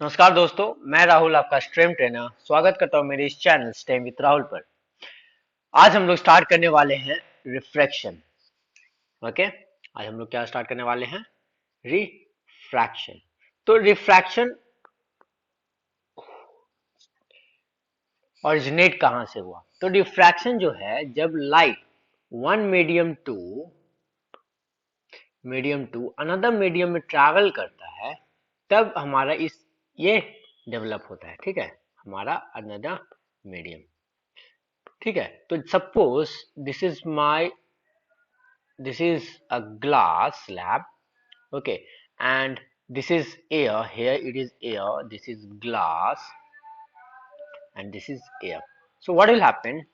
नमस्कार दोस्तों, मैं राहुल आपका स्ट्रीम ट्रेनर स्वागत करता हूं मेरे इस चैनल स्टेम विद राहुल पर। आज हम लोग स्टार्ट करने वाले हैं रिफ्रैक्शन। ओके, आज हम लोग क्या स्टार्ट करने वाले हैं? रिफ्रैक्शन। तो रिफ्रैक्शन ओरिजिनेट कहां से हुआ? तो रिफ्रैक्शन जो है, जब light one medium to another medium में ट्रैवल करता है, तब हमारा इस ये डेवलप होता है। ठीक है, हमारा अनदर मीडियम। ठीक है, तो suppose this is a glass slab. Okay, and this is air. Here it is air, this is glass, and this is air. So what will happen?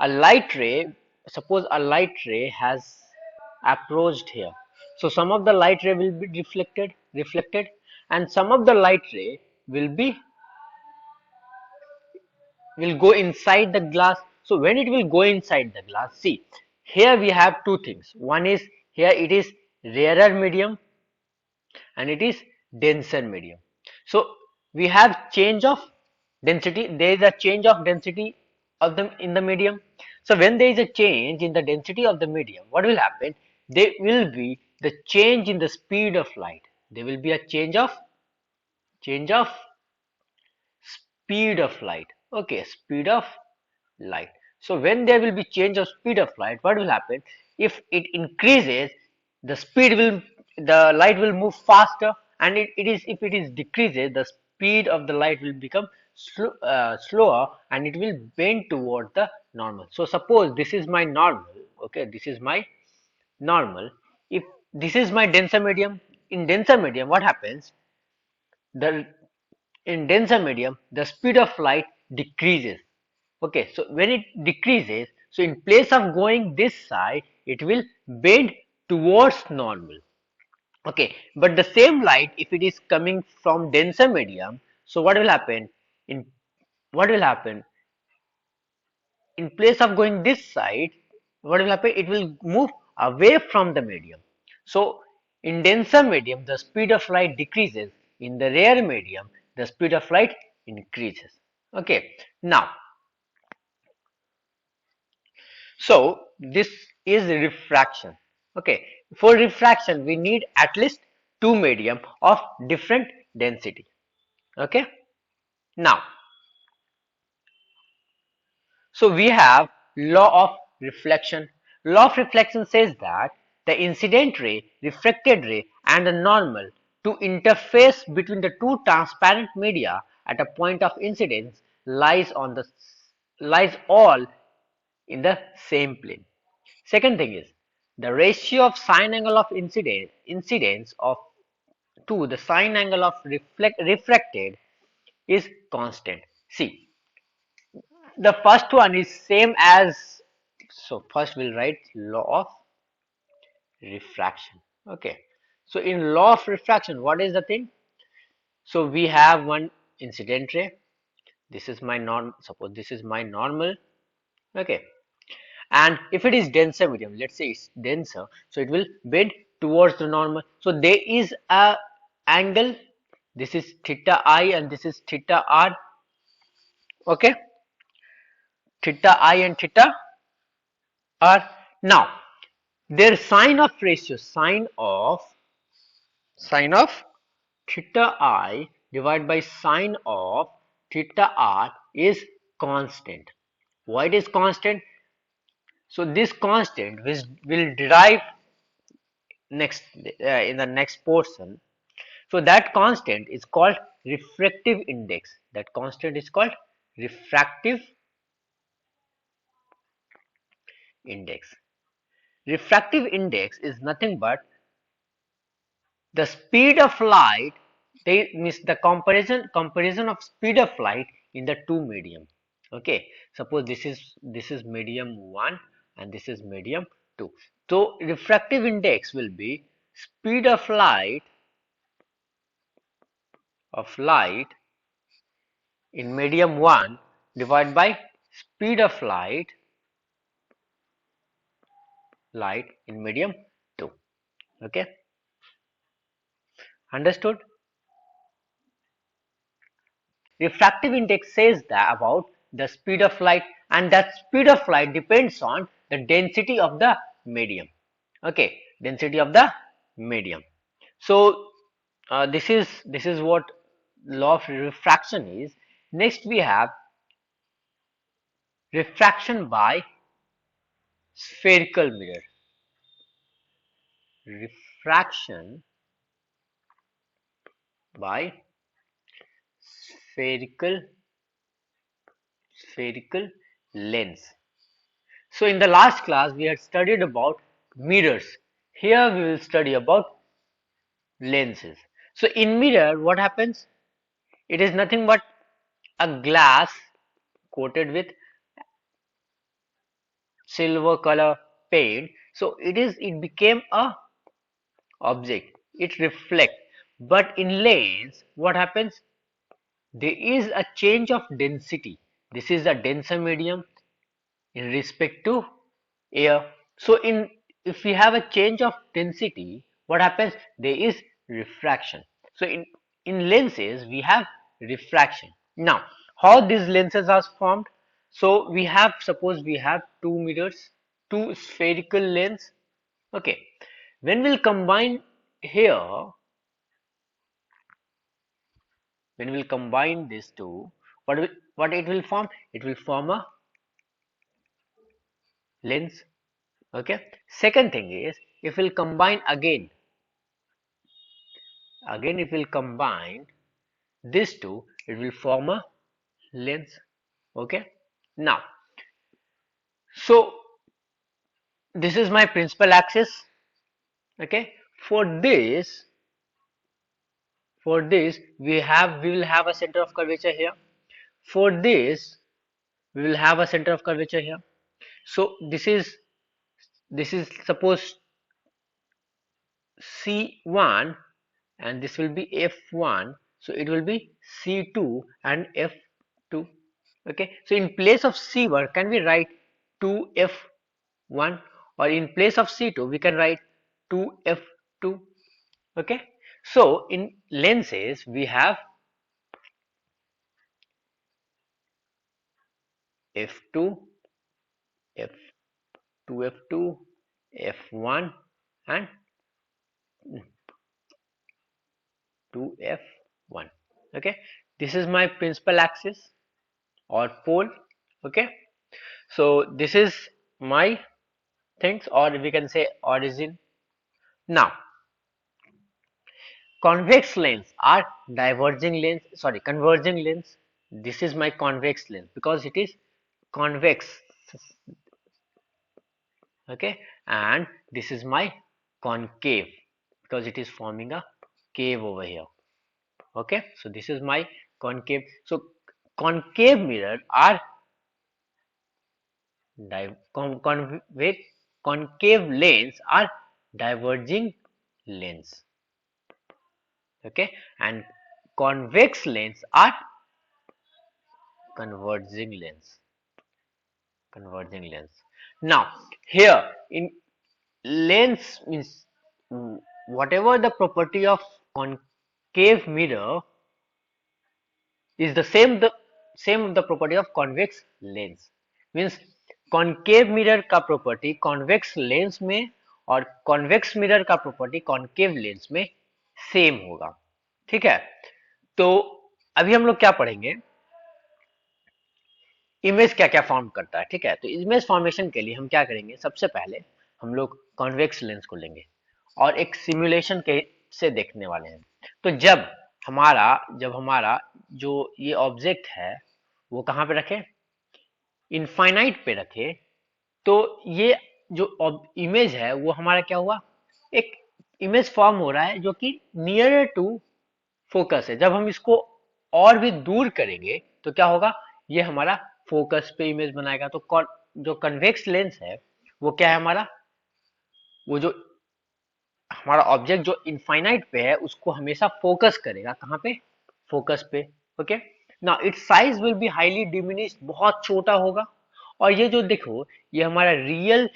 A light ray, suppose a light ray has approached here, so some of the light ray will be reflected, and some of the light ray will go inside the glass. So when it will go inside the glass, see, here we have two things. One is, here it is rarer medium and it is denser medium. So we have change of density. There is a change of density of the in the medium. So when there is a change in the density of the medium, what will happen? There will be the change in the speed of light. There will be a change of speed of light. Okay, speed of light. So when there will be change of speed of light, what will happen? If it increases, the light will move faster, and if it is decreases, the speed of the light will become slower, and it will bend toward the normal. So suppose this is my normal. Okay, this is my normal. If this is my denser medium, in denser medium, what happens? The In denser medium, the speed of light decreases. Okay, so when it decreases, so in place of going this side, it will bend towards normal. Okay, but the same light, if it is coming from denser medium, so what will happen? In what will happen? In place of going this side, what will happen? It will move away from the medium. So in denser medium, the speed of light decreases. In the rare medium, the speed of light increases. Okay, now, so this is refraction. Okay, for refraction, we need at least two medium of different density. Okay, now, so we have law of reflection. Law of reflection says that the incident ray, refracted ray, and the normal to interface between the two transparent media at a point of incidence lies all in the same plane. Second thing is, the ratio of sine angle of incidence of to the sine angle of refracted is constant. See, the first one is same as, so first we'll write law of refraction. Okay, so in law of refraction, what is the thing? So we have one incident ray. This is my suppose this is my normal. Okay, and if it is denser medium, let's say it's denser, so it will bend towards the normal. So there is a angle. This is theta I and this is theta R. Okay, theta I and theta R. Now their sine of theta I divided by sine of theta R is constant. Why it is constant? So this constant will derive next in the next portion. So that constant is called refractive index. That constant is called refractive index. Refractive index is nothing but the speed of light. They means the comparison of speed of light in the two medium. Okay, suppose this is medium 1 and this is medium 2. So refractive index will be speed of light in medium 1 divided by speed of light in medium 2. Okay, understood? Refractive index says that about the speed of light, and that speed of light depends on the density of the medium. Okay, density of the medium. So this is what law of refraction is. Next we have refraction by spherical mirror. Refraction by spherical spherical lens. So in the last class we had studied about mirrors. Here we will study about lenses. So in mirror what happens? It is nothing but a glass coated with silver color paint. So it became a object. It reflects. But in lens what happens? There is a change of density. This is a denser medium in respect to air. So if we have a change of density, what happens? There is refraction. So in lenses we have refraction. Now how these lenses are formed? So suppose we have two mirrors, two spherical lens. Okay, when we'll combine here, when we'll combine these two, what it will form? It will form a lens. Okay, second thing is, if we'll combine again if we'll combine these two, it will form a lens. Okay, now so this is my principal axis. Okay, for this we will have a center of curvature here. For this we will have a center of curvature here. So this is suppose C1, and this will be F1, so it will be C2 and F2. Okay, so in place of C1 can we write 2F1, or in place of C2 we can write 2F2. Okay, so in lenses we have F2, F2, F2, F1 and 2F1. Okay, this is my principal axis or pole. Okay, so this is my things, or we can say origin. Now convex lens are converging lens. This is my convex lens because it is convex. Okay, and this is my concave because it is forming a cave over here. Okay, so this is my concave. So concave mirror are concave lens are diverging lens. Okay, and convex lens are converging lens. Now here in lens means, whatever the property of concave mirror is the same property of convex lens. Means concave mirror का property convex lens में और convex mirror का property concave lens में same होगा. ठीक है, तो अभी हम लोग क्या पढ़ेंगे, इमेज क्या क्या फॉर्म करता है. ठीक है, तो इमेज फॉर्मेशन के लिए हम क्या करेंगे, सबसे पहले हम लोग कॉन्वेक्स लेंस को लेंगे और एक सिमुलेशन के से देखने वाले हैं. तो जब हमारा जो ये ऑब्जेक्ट है वो कहाँ पे रखे, इनफाइनाइट पे रखे, तो ये जो इमेज है वो हमारा क्या हुआ, एक इमेज फॉर्म हो रहा है जो कि नियर टू फोकस है. जब हम इसको और भी दूर करेंगे तो क्या होगा, ये हमारा फोकस पे इमेज बनाएगा. तो जो कन्वेक्स लेंस है वो क्या है हमारा, वो जो हमारा ऑब्जेक्ट जो इनफाइनाइट पे है उसको हमेशा फोकस करेगा. कहाँ पे, फोकस पे. Okay, now it's size will be highly diminished, बहुत छोटा होगा. और ये जो देखो ये हमारा रियल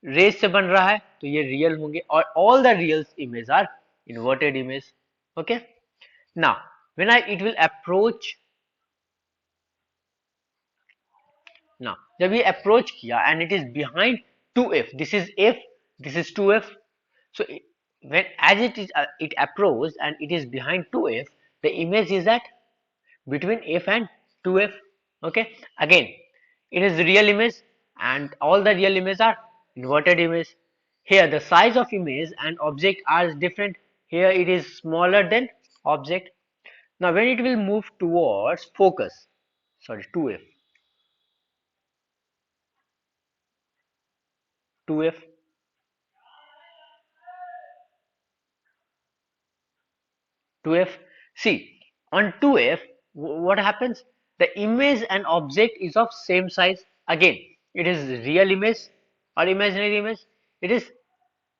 रेज से बन रहा है तो ये रियल होंगे, और all the real image are inverted image. Okay, now when it will approach Now जब ये approach किया and it is behind 2f, this is f, this is 2f. So when as it is it approached and it is behind 2f, the image is at between f and 2f. Okay, again it is real image and all the real images are inverted image. Here the size of image and object are different. Here it is smaller than object. Now when it will move towards focus, sorry, 2f, 2f, 2f. See, on 2f, what happens? The image and object is of same size. Again, it is real image or imaginary image. It is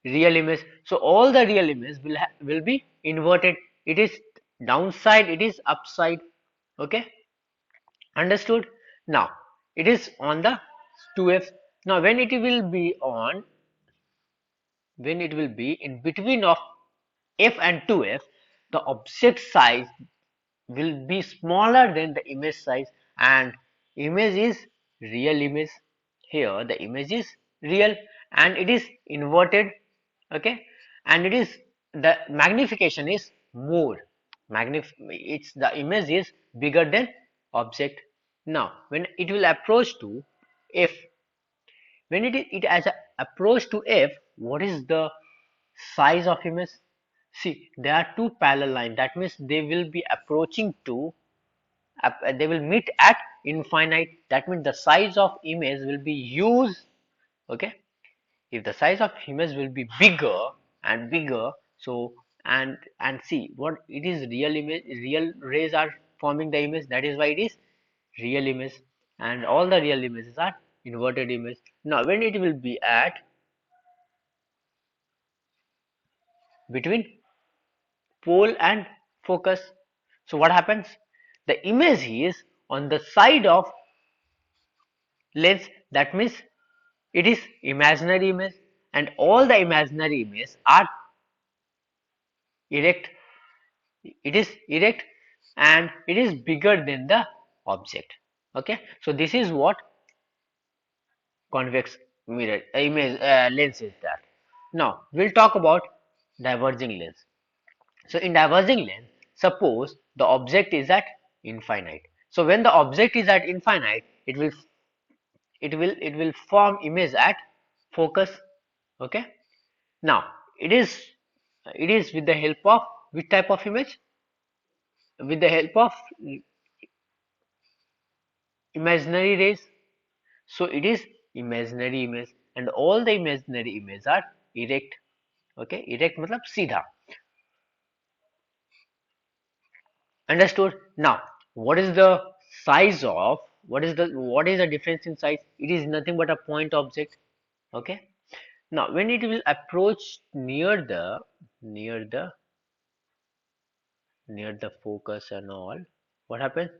real image. So all the real image will be inverted. It is downside. It is upside. Okay, understood? Now it is on the 2f. Now when it will be in between of f and 2f, the object size will be smaller than the image size, and image is real image. Here the image is real and it is inverted. Okay, and it is the magnification is more. It's the image is bigger than object. Now when it will approach to f, when it has a approach to f, what is the size of image? See, there are two parallel lines. That means they will be approaching to, they will meet at infinite. That means the size of image will be huge. Okay, if the size of image will be bigger and bigger, so and see what it is, real image, real rays are forming the image. That is why it is real image, and all the real images are inverted image. Now when it will be at between pole and focus, so what happens? The image is on the side of lens. That means it is imaginary image, and all the imaginary images are erect. It is erect and it is bigger than the object. Okay, so this is what convex mirror image lens is. That now we'll talk about diverging lens. So in diverging lens, suppose the object is at infinite. So when the object is at infinite, it will form image at focus. Okay, now it is with the help of which type of image? With the help of imaginary rays. So it is imaginary image, and all the imaginary images are erect. Okay, erect matlab सीधा. Understood? Now what is the size of, what is the difference in size? It is nothing but a point object. Okay, now when it will approach near the focus and all, what happens?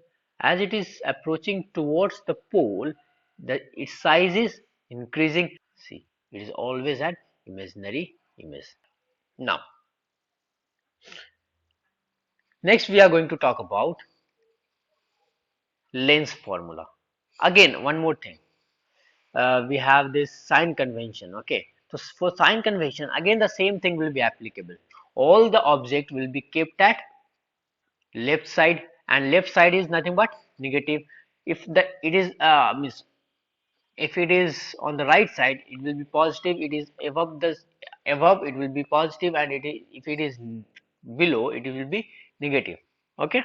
As it is approaching towards the pole, its size is increasing. See, it is always an imaginary image. Now next we are going to talk about lens formula. Again, one more thing, we have this sign convention. Okay, so for sign convention, again the same thing will be applicable. All the object will be kept at left side, and left side is nothing but negative. If the it is means if it is on the right side, it will be positive. It is above, it will be positive, and if it is below, it will be negative. Okay,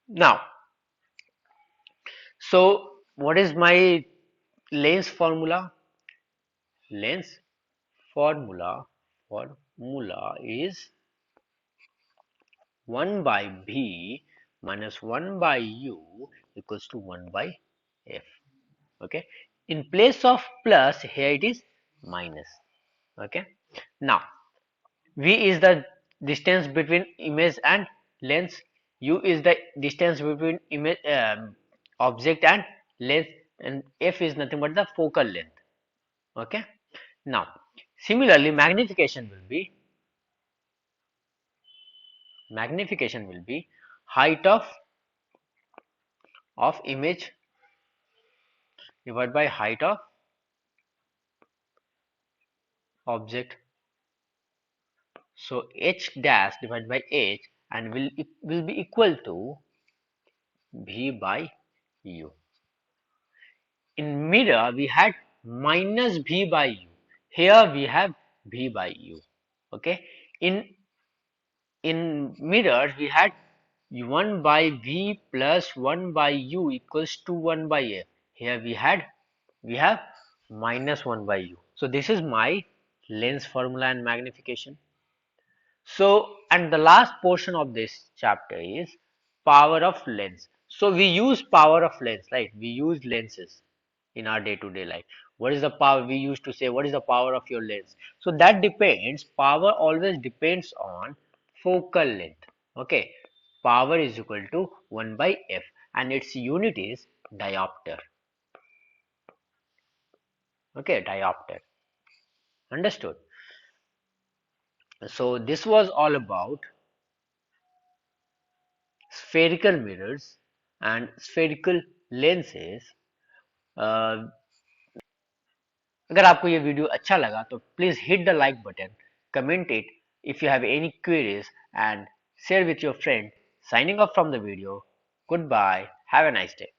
now so what is my lens formula? Lens formula is 1 by b minus 1 by u equals to 1 by f. Okay, in place of plus, here it is minus. Okay, now v is the distance between image and lens, u is the distance between image object and lens, and f is nothing but the focal length. Okay, now similarly magnification will be height of image divided by height of object. So h dash divided by h and will be equal to v by u. In mirror we had minus v by u. Here we have v by u. Okay. In mirrors we had 1 by v plus 1 by u equals to 1 by a. Here we have minus 1 by u. So this is my lens formula and magnification. So, and the last portion of this chapter is power of lens. So we use power of lens, right? We use lenses in our day-to-day life. What is the power? We used to say, what is the power of your lens? So that depends, power always depends on focal length. Okay, power is equal to 1 by f and its unit is diopter. Okay, diopter. Understood? So this was all about spherical mirrors and spherical lenses. अगर आपको ये video अच्छा लगा तो please hit the like button, comment it if you have any queries and share with your friend. Signing off from the video. Goodbye. Have a nice day.